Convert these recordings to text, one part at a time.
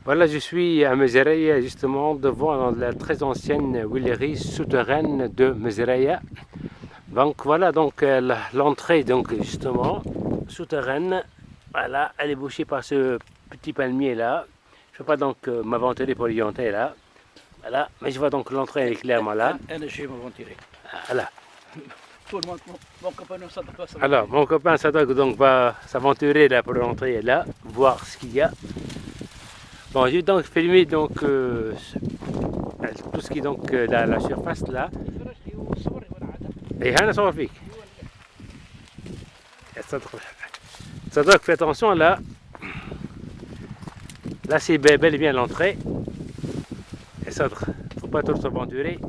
Voilà, je suis à Mezereya, justement devant la très ancienne huilerie souterraine de Mezereya. Donc voilà, donc l'entrée, donc justement souterraine. Voilà, elle est bouchée par ce petit palmier là. Je ne peux pas donc m'aventurer pour y entrer là. Voilà, mais je vois donc l'entrée est clairement là. Je vais m'aventurer. Voilà. Tout le monde, mon copain Sadak va s'aventurer. Alors, mon copain Sadak donc va s'aventurer là pour l'entrée là, voir ce qu'il y a. Bon, j'ai donc filmé donc tout ce qui est donc la surface là. Et Hana صور فيك. Sadak, fais attention là. Là c'est bel et bien l'entrée. Et Sadak, faut pas trop s'aventurer.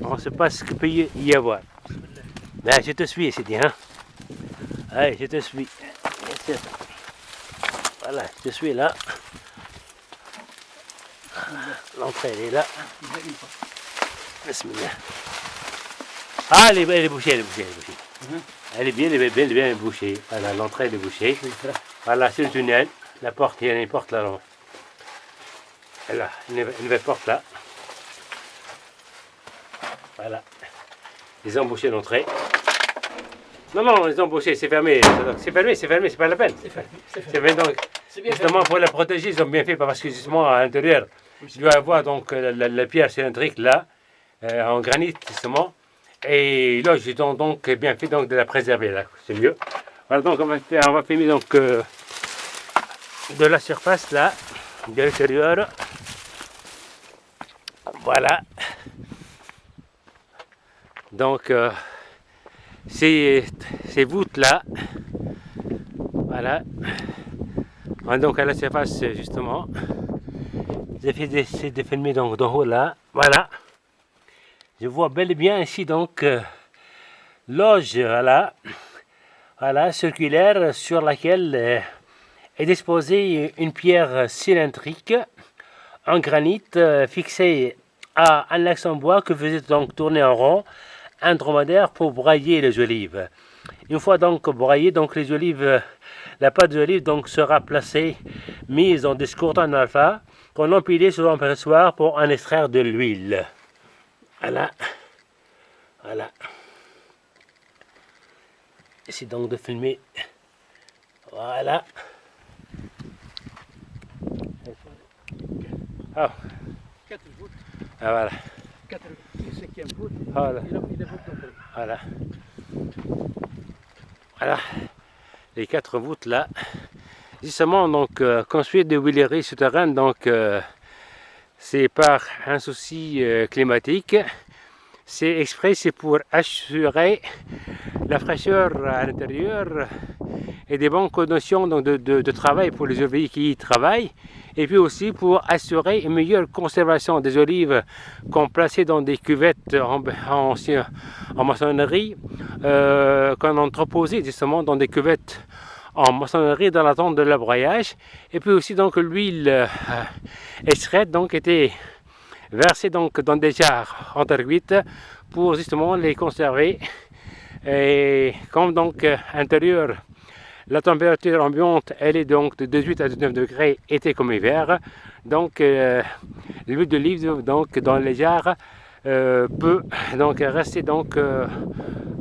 On ne sait pas ce qu'il peut y avoir. Ben, je te suis, c'est bien. Allez, je te suis. Voilà, je te suis là. L'entrée elle est là. Bismillah. Ah, elle est bouchée, elle est bouchée, elle est bouchée. Elle est bien bouchée. Voilà, l'entrée elle est bouchée. Voilà, c'est le tunnel. La porte, il y a une porte là. Là, une nouvelle porte là. Voilà. Ils ont bouché l'entrée. Non, ils ont bouché, c'est fermé. C'est fermé, c'est pas la peine. C'est fermé donc. Justement pour la protéger, ils ont bien fait parce que justement à l'intérieur, il doit y avoir donc la pierre cylindrique là, en granit justement. Et là, j'ai donc bien fait donc de la préserver là, c'est mieux. Voilà, donc on va filmer donc de la surface là, de l'extérieur. Voilà. Donc ces voûtes là, voilà. Donc à la surface justement. J'ai essayé de filmer donc d'en haut là, voilà. Je vois bel et bien ici donc loge, voilà, circulaire sur laquelle est disposée une pierre cylindrique en granit fixée à un axe en bois que faisait donc tourner en rond un dromadaire pour broyer les olives. Une fois donc broyé, donc les olives, la pâte d'olive donc sera placée, mise en discours en alpha, qu'on empilait sur un pressoir pour en extraire de l'huile. Voilà. Voilà. Essayez donc de filmer. Voilà. Ah. 4 voûtes. Ah, voilà. 4 et 5e voûte. Voilà. Voilà. Voilà. Les 4 voûtes là. Justement, donc, construire des huileries souterraines, donc, c'est par un souci climatique. C'est exprès, c'est pour assurer la fraîcheur à l'intérieur et des bonnes conditions donc, de travail pour les ouvriers qui y travaillent. Et puis aussi pour assurer une meilleure conservation des olives qu'on plaçait dans des cuvettes en maçonnerie, qu'on entreposait justement dans des cuvettes en maçonnerie dans l'attente de le broyage. Et puis aussi donc l'huile extraite donc était versée donc dans des jarres en terre cuite pour justement les conserver. Et comme donc intérieur, la température ambiante elle est donc de 18 à 19 degrés été comme hiver, donc l'huile d'olive donc dans les jarres peut donc rester donc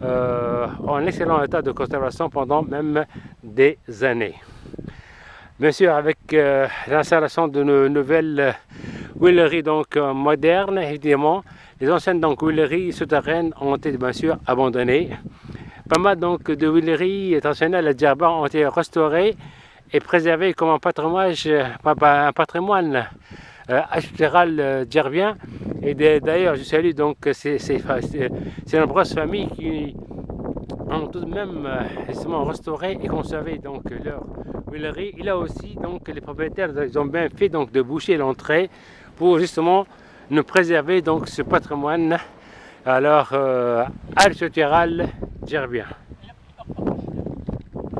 en excellent état de conservation pendant même des années. Bien sûr, avec l'installation de nouvelles huileries donc modernes, évidemment, les anciennes donc huileries souterraines ont été bien sûr abandonnées. Pas mal donc de huileries traditionnelles à Djerba ont été restaurées et préservées comme un patrimoine architectural djerbien. Et d'ailleurs, je salue donc ces nombreuses familles qui ont tout de même justement restauré et conservé donc leur huilerie. Il a aussi donc les propriétaires ils ont bien fait donc de boucher l'entrée pour justement nous préserver donc ce patrimoine alors architectural djerbien.